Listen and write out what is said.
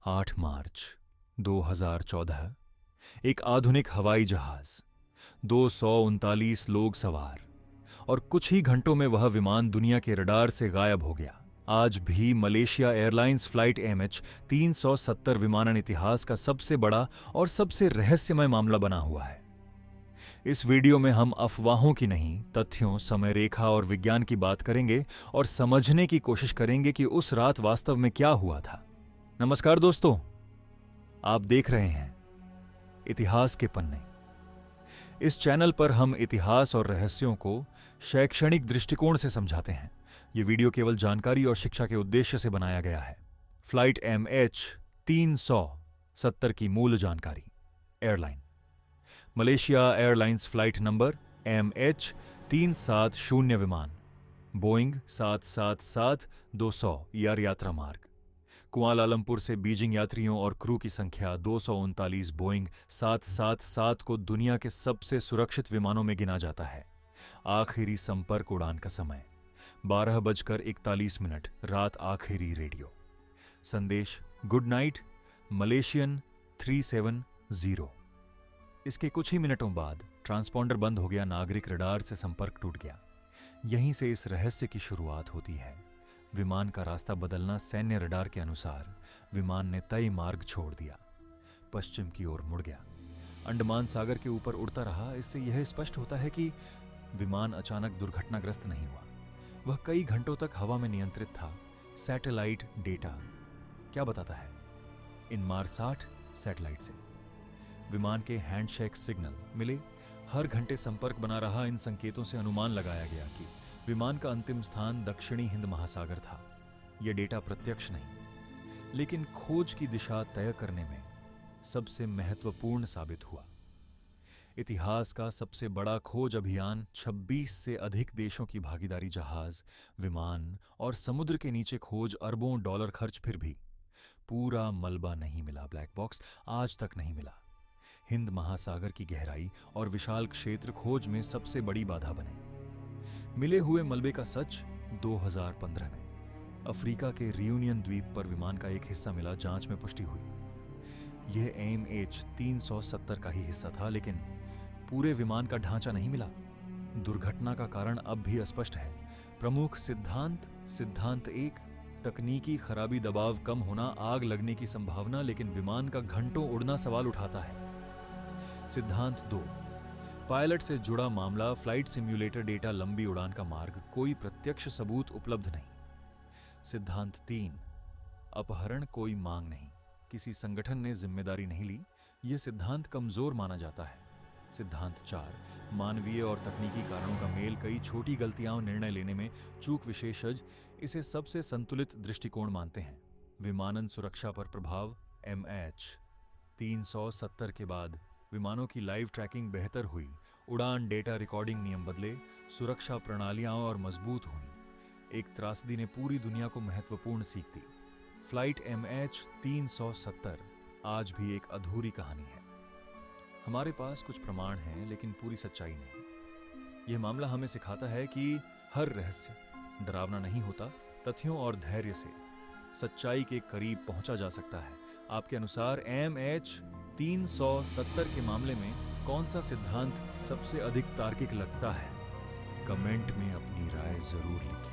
8 मार्च 2014 एक आधुनिक हवाई जहाज, 239 लोग सवार और कुछ ही घंटों में वह विमान दुनिया के रडार से गायब हो गया। आज भी मलेशिया एयरलाइंस फ्लाइट MH370 विमानन इतिहास का सबसे बड़ा और सबसे रहस्यमय मामला बना हुआ है। इस वीडियो में हम अफवाहों की नहीं, तथ्यों, समय रेखा और विज्ञान की बात करेंगे और समझने की कोशिश करेंगे कि उस रात वास्तव में क्या हुआ था। नमस्कार दोस्तों, आप देख रहे हैं इतिहास के पन्ने। इस चैनल पर हम इतिहास और रहस्यों को शैक्षणिक दृष्टिकोण से समझाते हैं। यह वीडियो केवल जानकारी और शिक्षा के उद्देश्य से बनाया गया है। फ्लाइट MH370 की मूल जानकारी। Airline Malaysia airlines flight number MH370 विमान, बोइंग 777-200 यात्रा मार्ग। कुआलालंपुर से बीजिंग यात्रियों और क्रू की संख्या 239 बोइंग 777 को दुनिया के सबसे सुरक्षित विमानों में गिना जाता है। आखिरी संपर्क उड़ान का समय 12:41 रात। आखिरी रेडियो संदेश गुड नाइट मलेशियन 370। इसके कुछ ही मिनटों बाद ट्रांसपॉन्डर बंद हो गया, नागरिक रडार से संपर्क टूट गया। यहीं से इस रहस्य की शुरुआत होती है। विमान का रास्ता बदलना। सैन्य रडार के अनुसार विमान ने तय मार्ग छोड़ दिया, पश्चिम की ओर मुड़ गया, अंडमान सागर के ऊपर उड़ता रहा। इससे यह स्पष्ट होता है कि विमान अचानक दुर्घटनाग्रस्त नहीं हुआ। वह कई घंटों तक हवा में नियंत्रित था। सैटेलाइट डेटा क्या बताता है? इनमारसाट सैटेलाइट से विमान के हैंडशेक सिग्नल मिले। हर घंटे संपर्क बना रहा। इन संकेतों से अनुमान लगाया गया कि विमान का अंतिम स्थान दक्षिणी हिंद महासागर था। यह डेटा प्रत्यक्ष नहीं, लेकिन खोज की दिशा तय करने में सबसे महत्वपूर्ण साबित हुआ। इतिहास का सबसे बड़ा खोज अभियान, 26 से अधिक देशों की भागीदारी, जहाज, विमान और समुद्र के नीचे खोज, अरबों डॉलर खर्च, फिर भी पूरा मलबा नहीं मिला। ब्लैक बॉक्स आज तक नहीं मिला। हिंद महासागर की गहराई और विशाल क्षेत्र खोज में सबसे बड़ी बाधा बने। मिले हुए मलबे का सच 2015 में अफ्रीका के रियूनियन द्वीप पर विमान का एक हिस्सा मिला। जांच में पुष्टि हुई यह MH370 का ही हिस्सा था, लेकिन पूरे विमान का ढांचा नहीं मिला। दुर्घटना का कारण अब भी अस्पष्ट है। प्रमुख सिद्धांत 1, तकनीकी खराबी, दबाव कम होना, आग लगने की संभावना, लेकिन विमान का घंटों उड़ना सवाल उठाता है। सिद्धांत 2, पायलट से जुड़ा मामला, फ्लाइट सिम्युलेटर डेटा, लंबी उड़ान का मार्ग, कोई प्रत्यक्ष सबूत उपलब्ध नहीं। सिद्धांत 3, अपहरण, कोई मांग नहीं, किसी संगठन ने जिम्मेदारी नहीं ली। यह सिद्धांत कमजोर माना जाता है। सिद्धांत 4, मानवीय और तकनीकी कारणों का मेल, कई छोटी गलतियां निर्णय लेने में चूक। विशेषज्ञ इसे सबसे संतुलित दृष्टिकोण मानते हैं। विमानन सुरक्षा पर प्रभाव। MH370 के बाद विमानों की लाइव ट्रैकिंग बेहतर हुई। उड़ान डेटा रिकॉर्डिंग नियम बदले, सुरक्षा प्रणालियां और मजबूत हुई। एक त्रासदी ने पूरी दुनिया को महत्वपूर्ण सीख दी। फ्लाइट MH370 आज भी एक अधूरी कहानी है। हमारे पास कुछ प्रमाण हैं, लेकिन पूरी सच्चाई नहीं। यह मामला हमें सिखाता है कि हर रहस्य डरावना नहीं होता। तथ्यों और धैर्य से सच्चाई के करीब पहुंचा जा सकता है। आपके अनुसार MH370 के मामले में कौन सा सिद्धांत सबसे अधिक तार्किक लगता है? कमेंट में अपनी राय जरूर लिखिए।